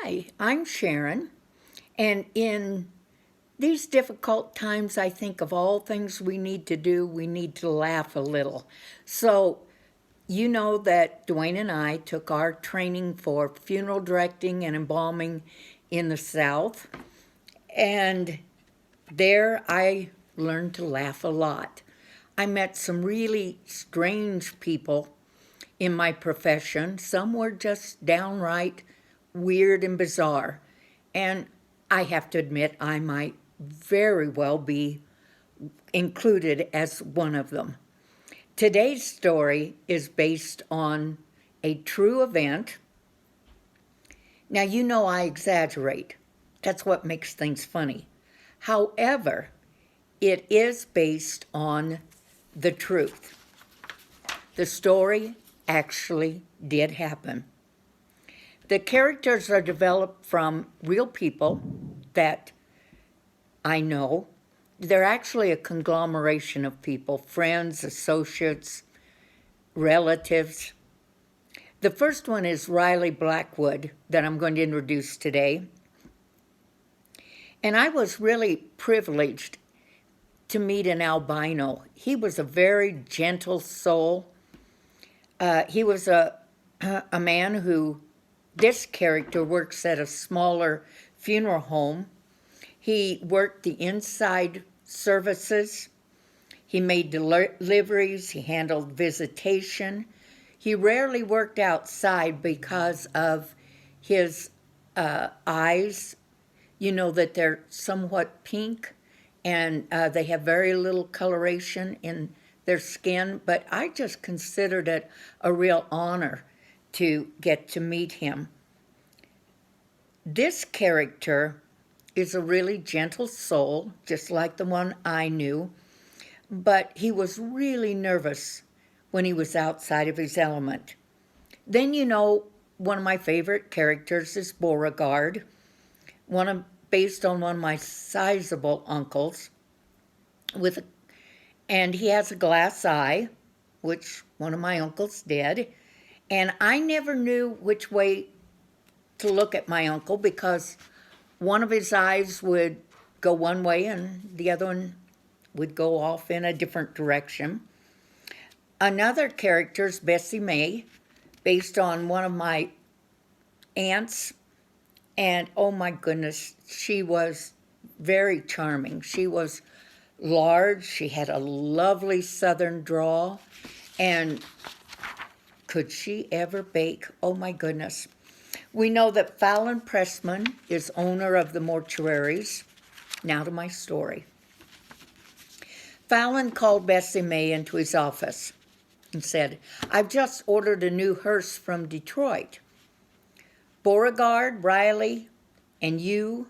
Hi, I'm Sharon, and in these difficult times, I think of all things we need to do, we need to laugh a little. So, you know that Dwayne and I took our training for funeral directing and embalming in the South, and there I learned to laugh a lot. I met some really strange people in my profession. Some were just downright weird and bizarre. And I have to admit, I might very well be included as one of them. Today's story is based on a true event. Now, you know I exaggerate. That's what makes things funny. However, it is based on the truth. The story actually did happen. The characters are developed from real people that I know. They're actually a conglomeration of people, friends, associates, relatives. The first one is Riley Blackwood that I'm going to introduce today. And I was really privileged to meet an albino. He was a very gentle soul. He was a man who, this character works at a smaller funeral home. He worked the inside services. He made deliveries. He handled visitation. He rarely worked outside because of his eyes. You know that they're somewhat pink, and they have very little coloration in their skin, but I just considered it a real honor to get to meet him. This character is a really gentle soul, just like the one I knew, but he was really nervous when he was outside of his element. Then, you know, one of my favorite characters is Beauregard, based on one of my sizable uncles, and he has a glass eye, which one of my uncles did, and I never knew which way to look at my uncle because one of his eyes would go one way and the other one would go off in a different direction. Another character is Bessie May, based on one of my aunts, and oh my goodness, she was very charming. She was large, she had a lovely southern drawl, and could she ever bake? Oh my goodness. We know that Fallon Pressman is owner of the mortuaries. Now to my story. Fallon called Bessie May into his office and said, "I've just ordered a new hearse from Detroit. Beauregard, Riley, and you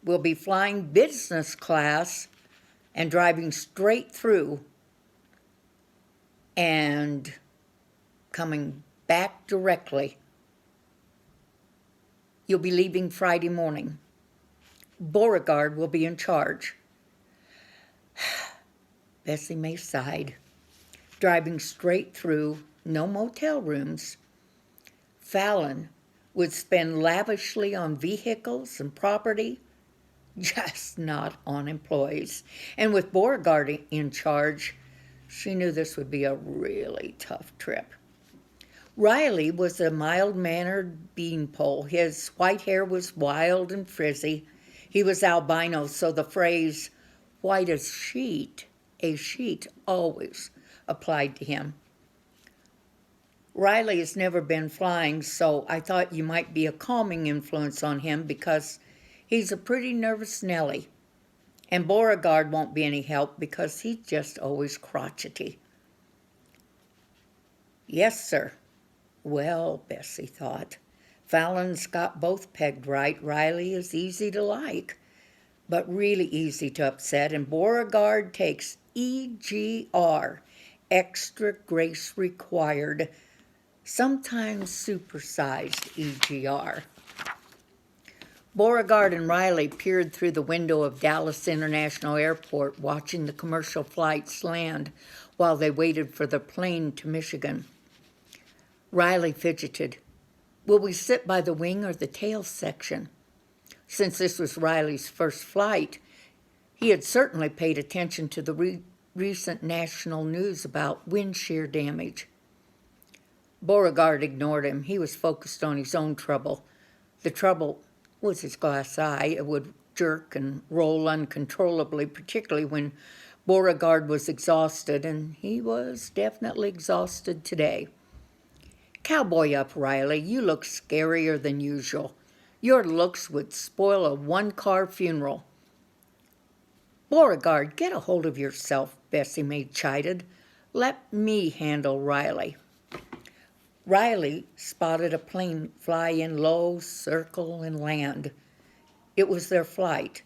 will be flying business class and driving straight through and coming back directly. You'll be leaving Friday morning. Beauregard will be in charge." Bessie May sighed. Driving straight through, no motel rooms. Fallon would spend lavishly on vehicles and property, just not on employees. And with Beauregard in charge, she knew this would be a really tough trip. Riley was a mild-mannered beanpole. His white hair was wild and frizzy. He was albino, so the phrase, white as a sheet, always applied to him. Riley has never been flying, so I thought you might be a calming influence on him because he's a pretty nervous Nelly. And Beauregard won't be any help because he's just always crotchety. Yes, sir. Well, Bessie thought, Fallon's got both pegged right. Riley is easy to like, but really easy to upset, and Beauregard takes EGR, extra grace required, sometimes supersized EGR. Beauregard and Riley peered through the window of Dallas International Airport, watching the commercial flights land while they waited for the plane to Michigan. Riley fidgeted. Will we sit by the wing or the tail section? Since this was Riley's first flight, he had certainly paid attention to the recent national news about wind shear damage. Beauregard ignored him. He was focused on his own trouble. The trouble was his glass eye. It would jerk and roll uncontrollably, particularly when Beauregard was exhausted, and he was definitely exhausted today. Cowboy up, Riley. You look scarier than usual. Your looks would spoil a one-car funeral. Beauregard, get a hold of yourself, Bessie May chided. Let me handle Riley. Riley spotted a plane fly in low, circle, and land. It was their flight.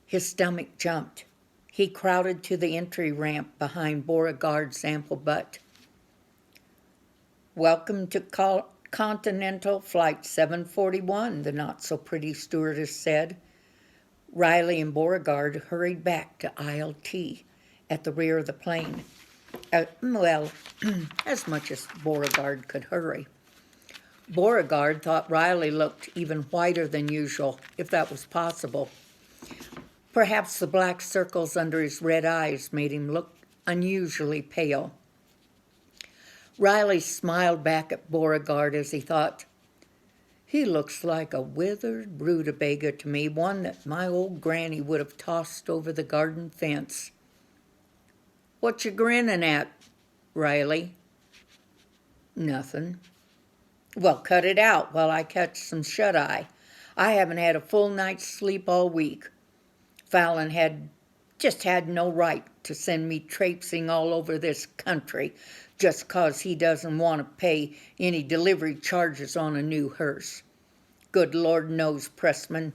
His stomach jumped. He crowded to the entry ramp behind Beauregard's ample butt. Welcome to Continental Flight 741, the not-so-pretty stewardess said. Riley and Beauregard hurried back to aisle T at the rear of the plane. As much as Beauregard could hurry. Beauregard thought Riley looked even whiter than usual, if that was possible. Perhaps the black circles under his red eyes made him look unusually pale. Riley smiled back at Beauregard as he thought, he looks like a withered rutabaga to me, one that my old granny would have tossed over the garden fence. What you grinning at, Riley? Nothing. Well, cut it out while I catch some shut-eye. I haven't had a full night's sleep all week. Fallon had no right to send me traipsing all over this country just 'cause he doesn't want to pay any delivery charges on a new hearse. Good Lord knows Pressman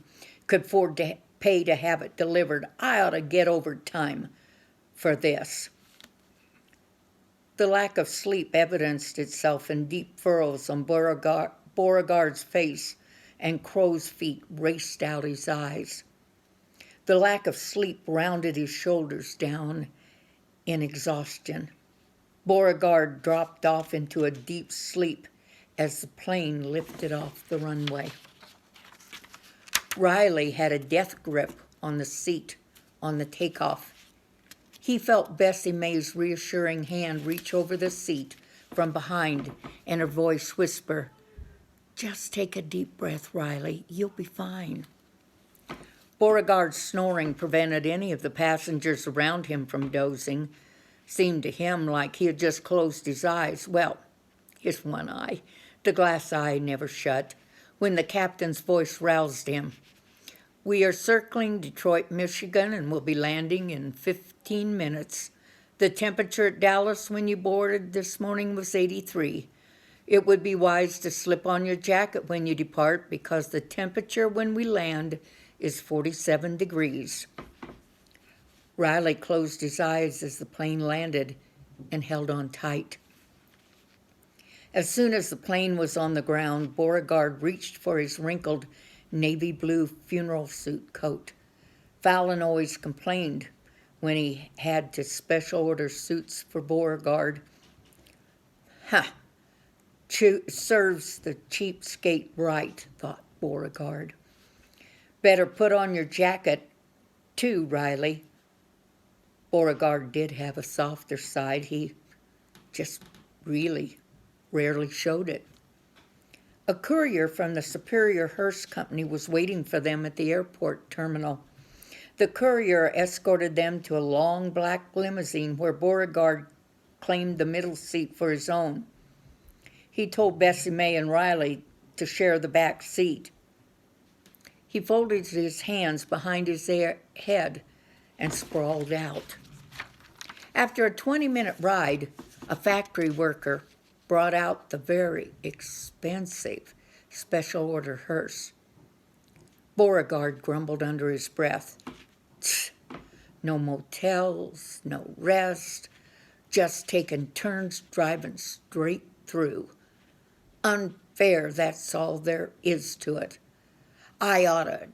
could afford to pay to have it delivered. I ought to get overtime for this. The lack of sleep evidenced itself in deep furrows on Beauregard's face, and crow's feet raced out his eyes. The lack of sleep rounded his shoulders down in exhaustion. Beauregard dropped off into a deep sleep as the plane lifted off the runway. Riley had a death grip on the seat on the takeoff. He felt Bessie May's reassuring hand reach over the seat from behind and her voice whisper, "Just take a deep breath, Riley. You'll be fine." Beauregard's snoring prevented any of the passengers around him from dozing. Seemed to him like he had just closed his eyes. Well, his one eye. The glass eye never shut. When the captain's voice roused him. We are circling Detroit, Michigan, and will be landing in 15 minutes. The temperature at Dallas when you boarded this morning was 83. It would be wise to slip on your jacket when you depart because the temperature when we land is 47 degrees. Riley closed his eyes as the plane landed and held on tight. As soon as the plane was on the ground, Beauregard reached for his wrinkled navy blue funeral suit coat. Fallon always complained when he had to special order suits for Beauregard. Serves the cheapskate right, thought Beauregard. Better put on your jacket, too, Riley. Beauregard did have a softer side. He just really rarely showed it. A courier from the Superior Hearse Company was waiting for them at the airport terminal. The courier escorted them to a long black limousine where Beauregard claimed the middle seat for his own. He told Bessie May and Riley to share the back seat. He folded his hands behind his head and sprawled out. After a 20-minute ride, a factory worker brought out the very expensive special order hearse. Beauregard grumbled under his breath. No motels, no rest, just taking turns driving straight through. Unfair, that's all there is to it. I ought to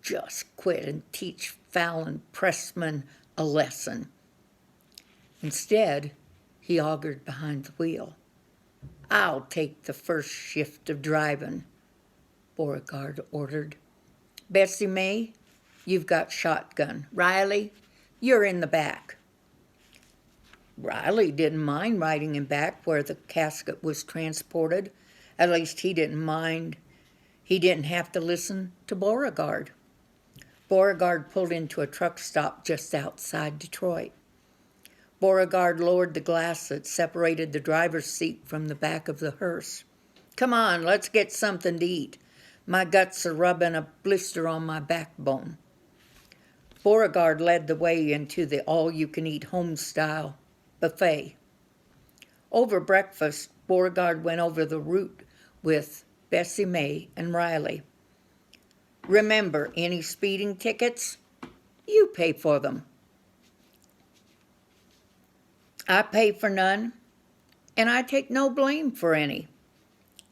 just quit and teach Fallon Pressman a lesson. Instead, he augured behind the wheel. I'll take the first shift of driving, Beauregard ordered. Bessie May, you've got shotgun. Riley, you're in the back. Riley didn't mind riding in back where the casket was transported. At least he didn't mind. He didn't have to listen to Beauregard. Beauregard pulled into a truck stop just outside Detroit. Beauregard lowered the glass that separated the driver's seat from the back of the hearse. Come on, let's get something to eat. My guts are rubbing a blister on my backbone. Beauregard led the way into the all-you-can-eat home-style buffet. Over breakfast, Beauregard went over the route with Bessie May and Riley. Remember, any speeding tickets, you pay for them. I pay for none, and I take no blame for any.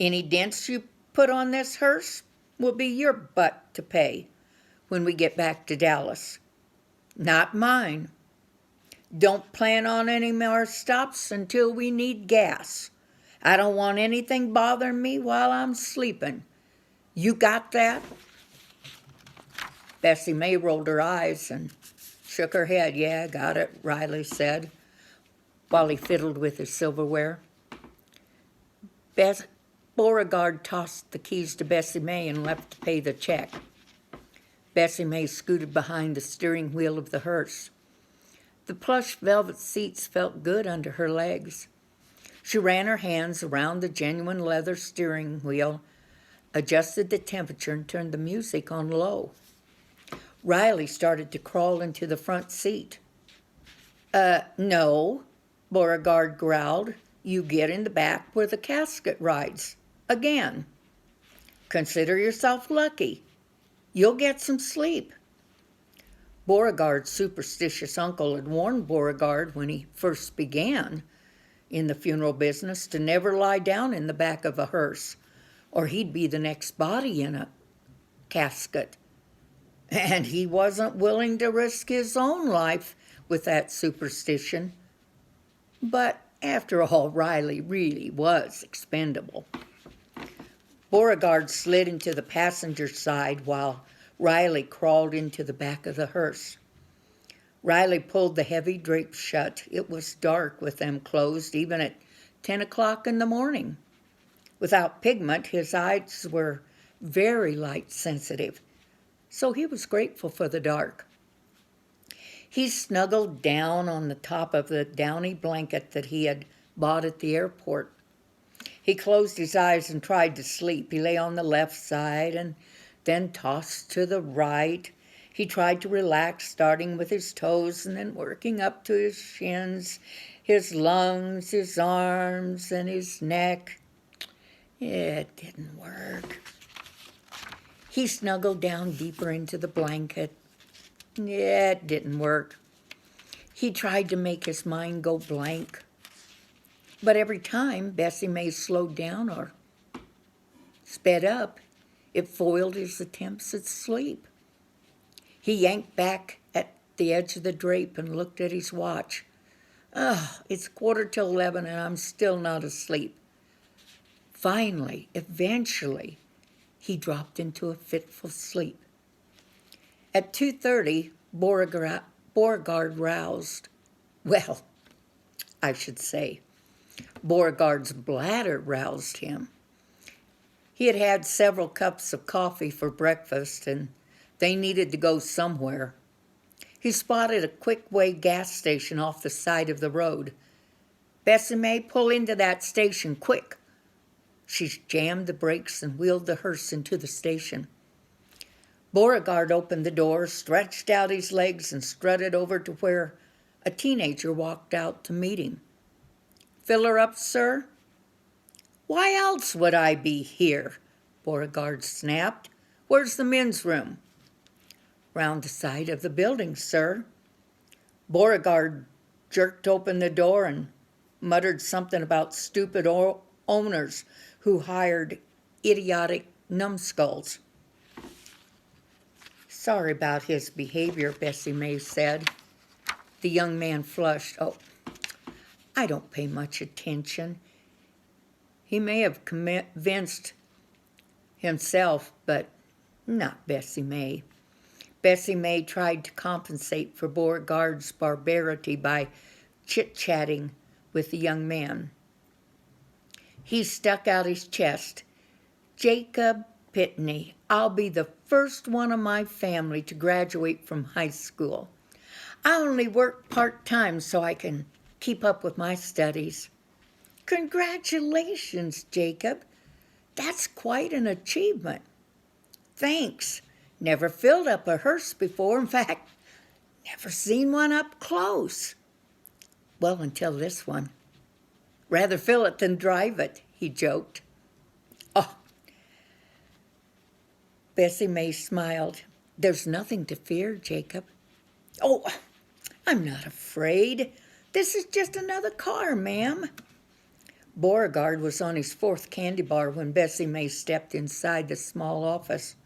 Any dents you put on this hearse will be your butt to pay when we get back to Dallas. Not mine. Don't plan on any more stops until we need gas. I don't want anything bothering me while I'm sleeping. You got that? Bessie May rolled her eyes and shook her head. Yeah, got it, Riley said, while he fiddled with his silverware. Beauregard tossed the keys to Bessie May and left to pay the check. Bessie May scooted behind the steering wheel of the hearse. The plush velvet seats felt good under her legs. She ran her hands around the genuine leather steering wheel, adjusted the temperature, and turned the music on low. Riley started to crawl into the front seat. No, Beauregard growled. You get in the back where the casket rides. Again. Consider yourself lucky. You'll get some sleep. Beauregard's superstitious uncle had warned Beauregard when he first began in the funeral business to never lie down in the back of a hearse, or he'd be the next body in a casket. And he wasn't willing to risk his own life with that superstition. But after all, Riley really was expendable. Beauregard slid into the passenger side while Riley crawled into the back of the hearse. Riley pulled the heavy drapes shut. It was dark with them closed, even at 10 o'clock in the morning. Without pigment, his eyes were very light-sensitive, so he was grateful for the dark. He snuggled down on the top of the downy blanket that he had bought at the airport. He closed his eyes and tried to sleep. He lay on the left side and then tossed to the right. He tried to relax, starting with his toes and then working up to his shins, his lungs, his arms, and his neck. It didn't work. He snuggled down deeper into the blanket. It didn't work. He tried to make his mind go blank. But every time Bessie May slowed down or sped up, it foiled his attempts at sleep. He yanked back at the edge of the drape and looked at his watch. It's 11:15 and I'm still not asleep. Finally, eventually, he dropped into a fitful sleep. At 2:30, Beauregard roused. Well, I should say, Beauregard's bladder roused him. He had had several cups of coffee for breakfast, and they needed to go somewhere. He spotted a quick-way gas station off the side of the road. Bessie May, pull into that station, quick. She jammed the brakes and wheeled the hearse into the station. Beauregard opened the door, stretched out his legs, and strutted over to where a teenager walked out to meet him. Fill her up, sir? Why else would I be here? Beauregard snapped. Where's the men's room? Round the side of the building, sir. Beauregard jerked open the door and muttered something about stupid owners who hired idiotic numbskulls. Sorry about his behavior, Bessie May said. The young man flushed. Oh, I don't pay much attention. He may have convinced himself, but not Bessie May. Bessie May tried to compensate for Beauregard's barbarity by chit-chatting with the young man. He stuck out his chest. "Jacob Pitney, I'll be the first one of my family to graduate from high school. I only work part-time so I can keep up with my studies." "Congratulations, Jacob. That's quite an achievement." "Thanks. Never filled up a hearse before. In fact, never seen one up close." "Well, until this one. Rather fill it than drive it," he joked. "Oh." Bessie May smiled. "There's nothing to fear, Jacob." "Oh, I'm not afraid. This is just another car, ma'am." Beauregard was on his fourth candy bar when Bessie May stepped inside the small office.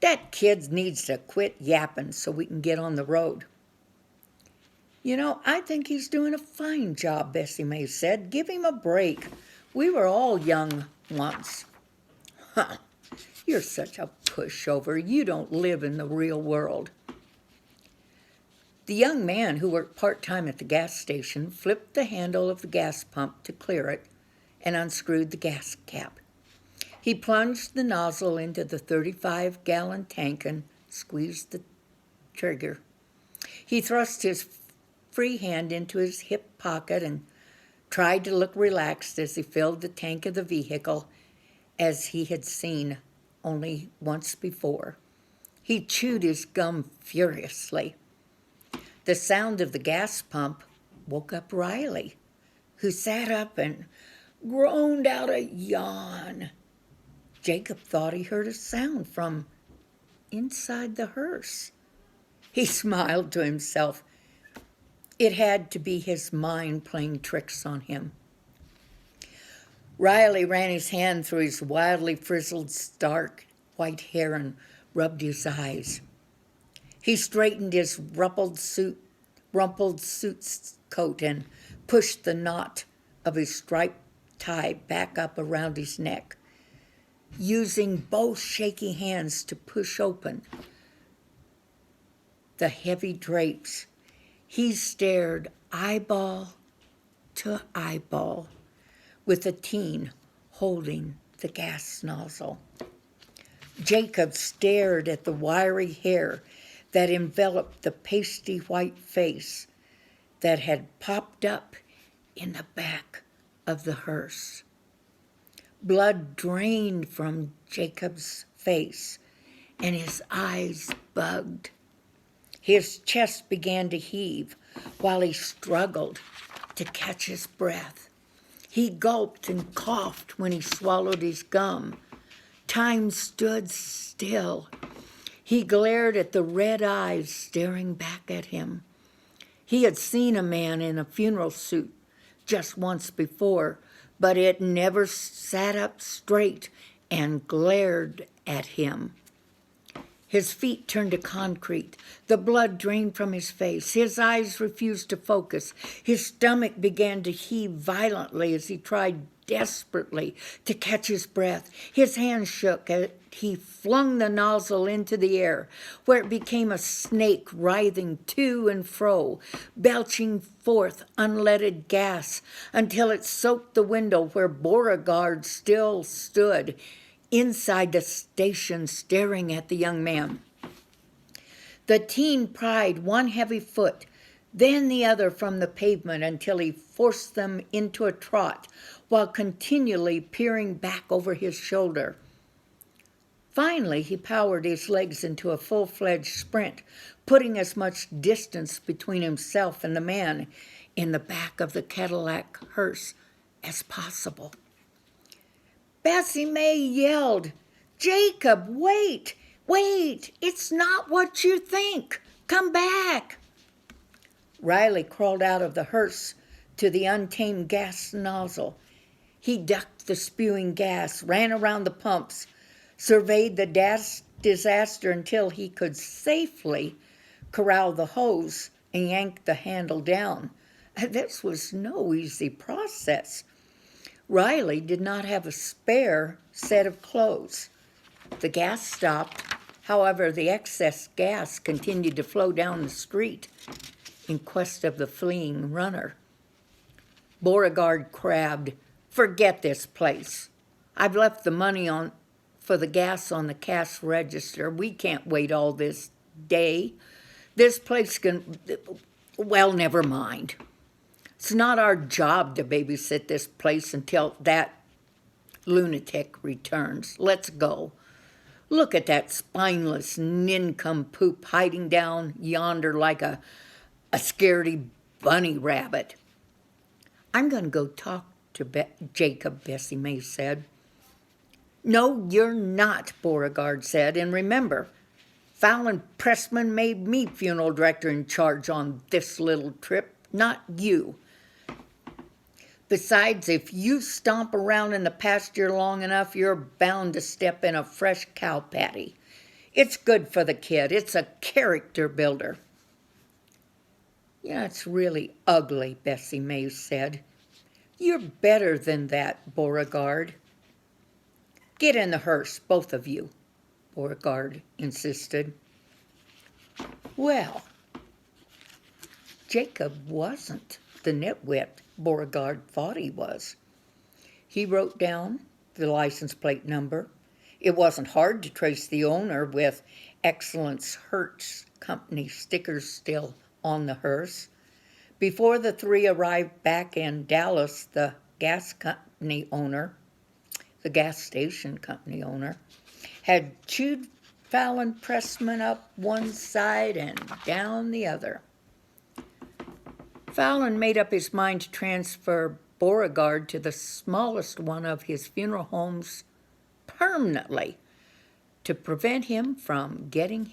"That kid needs to quit yapping so we can get on the road." I think he's doing a fine job," Bessie May said. "Give him a break. We were all young once." "Huh, you're such a pushover. You don't live in the real world." The young man, who worked part-time at the gas station, flipped the handle of the gas pump to clear it and unscrewed the gas cap. He plunged the nozzle into the 35-gallon tank and squeezed the trigger. He thrust his free hand into his hip pocket and tried to look relaxed as he filled the tank of the vehicle as he had seen only once before. He chewed his gum furiously. The sound of the gas pump woke up Riley, who sat up and groaned out a yawn. Jacob thought he heard a sound from inside the hearse. He smiled to himself. It had to be his mind playing tricks on him. Riley ran his hand through his wildly frizzled, stark white hair and rubbed his eyes. He straightened his rumpled suit coat and pushed the knot of his striped tie back up around his neck, using both shaky hands to push open the heavy drapes. He stared eyeball to eyeball with the teen holding the gas nozzle. Jacob stared at the wiry hair that enveloped the pasty white face that had popped up in the back of the hearse. Blood drained from Jacob's face, and his eyes bugged. His chest began to heave while he struggled to catch his breath. He gulped and coughed when he swallowed his gum. Time stood still. He glared at the red eyes staring back at him. He had seen a man in a funeral suit just once before, but it never sat up straight and glared at him. His feet turned to concrete. The blood drained from his face. His eyes refused to focus. His stomach began to heave violently as he tried desperately to catch his breath. His hands shook as he flung the nozzle into the air, where it became a snake writhing to and fro, belching forth unleaded gas until it soaked the window where Beauregard still stood inside the station staring at the young man. The teen pried one heavy foot, then the other from the pavement until he forced them into a trot while continually peering back over his shoulder. Finally, he powered his legs into a full-fledged sprint, putting as much distance between himself and the man in the back of the Cadillac hearse as possible. Bessie May yelled, "Jacob, wait! Wait! It's not what you think! Come back!" Riley crawled out of the hearse to the untamed gas nozzle. He ducked the spewing gas, ran around the pumps, surveyed the disaster until he could safely corral the hose and yank the handle down. This was no easy process. Riley did not have a spare set of clothes. The gas stopped. However, the excess gas continued to flow down the street in quest of the fleeing runner. Beauregard crabbed, "Forget this place. I've left the money for the gas on the cash register. We can't wait all this day. This place well, never mind. It's not our job to babysit this place until that lunatic returns. Let's go. Look at that spineless nincompoop hiding down yonder like a scaredy bunny rabbit." "I'm going to go talk to Jacob," Bessie May said. "No, you're not," Beauregard said. "And remember, Fallon Pressman made me funeral director in charge on this little trip, not you. Besides, if you stomp around in the pasture long enough, you're bound to step in a fresh cow patty. It's good for the kid. It's a character builder." "Yeah, it's really ugly," Bessie May said. "You're better than that, Beauregard." "Get in the hearse, both of you," Beauregard insisted. Well, Jacob wasn't the nitwit Beauregard thought he was. He wrote down the license plate number. It wasn't hard to trace the owner with Excellence Hearse Company stickers still on the hearse. Before the three arrived back in Dallas, the gas station company owner, had chewed Fallon Pressman up one side and down the other. Fallon made up his mind to transfer Beauregard to the smallest one of his funeral homes permanently to prevent him from getting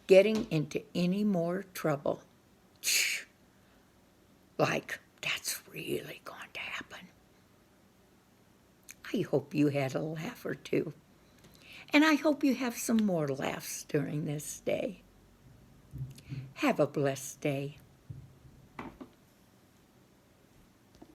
into any more trouble. Like that's really going to happen. I hope you had a laugh or two. And I hope you have some more laughs during this day. Have a blessed day.